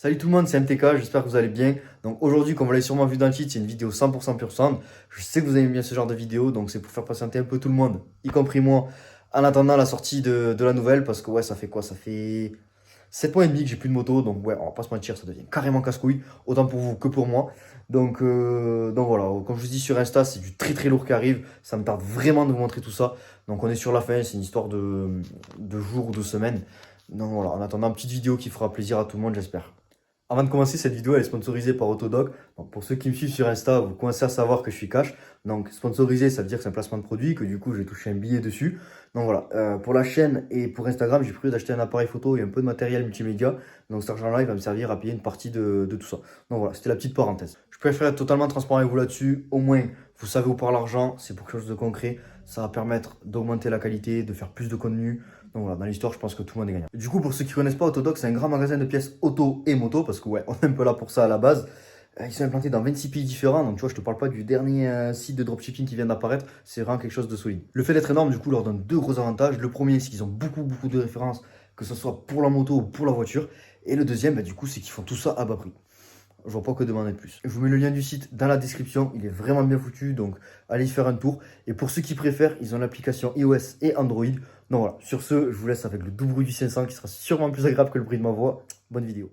Salut tout le monde, c'est MTK, j'espère que vous allez bien. Donc aujourd'hui, comme vous l'avez sûrement vu dans le titre, c'est une vidéo 100% pur sound. Je sais que vous aimez bien ce genre de vidéo, donc c'est pour faire patienter un peu tout le monde, y compris moi, en attendant la sortie de la nouvelle, parce que ouais, ça fait quoi? Ça fait 7 mois et demi que j'ai plus de moto, donc ouais, on va pas se mentir, ça devient carrément casse-couille, autant pour vous que pour moi. Donc voilà, comme je vous dis sur Insta, c'est du très très lourd qui arrive, ça me tarde vraiment de vous montrer tout ça. Donc on est sur la fin, c'est une histoire de jours ou de semaines. Donc voilà, en attendant, petite vidéo qui fera plaisir à tout le monde, j'espère. Avant de commencer, cette vidéo elle est sponsorisée par Autodoc. Donc, pour ceux qui me suivent sur Insta, vous commencez à savoir que je suis cash. Donc sponsorisé, ça veut dire que c'est un placement de produit, que du coup j'ai touché un billet dessus. Donc voilà, pour la chaîne et pour Instagram, j'ai prévu d'acheter un appareil photo et un peu de matériel multimédia. Donc cet argent-là, il va me servir à payer une partie de tout ça. Donc voilà, c'était la petite parenthèse. Je préfère être totalement transparent avec vous là-dessus. Au moins, vous savez où part l'argent, c'est pour quelque chose de concret. Ça va permettre d'augmenter la qualité, de faire plus de contenu. Donc voilà, dans l'histoire, je pense que tout le monde est gagnant. Du coup, pour ceux qui ne connaissent pas, Autodoc, c'est un grand magasin de pièces auto et moto, parce que ouais, on est un peu là pour ça à la base. Ils sont implantés dans 26 pays différents, donc tu vois, je te parle pas du dernier site de dropshipping qui vient d'apparaître, c'est vraiment quelque chose de solide. Le fait d'être énorme, du coup, leur donne deux gros avantages. Le premier, c'est qu'ils ont beaucoup de références, que ce soit pour la moto ou pour la voiture. Et le deuxième, du coup, c'est qu'ils font tout ça à bas prix. Je vois pas que demander de plus. Je vous mets le lien du site dans la description, il est vraiment bien foutu, donc allez y faire un tour. Et pour ceux qui préfèrent, ils ont l'application iOS et Android. Donc voilà, sur ce, je vous laisse avec le doux bruit du 500 qui sera sûrement plus agréable que le bruit de ma voix. Bonne vidéo.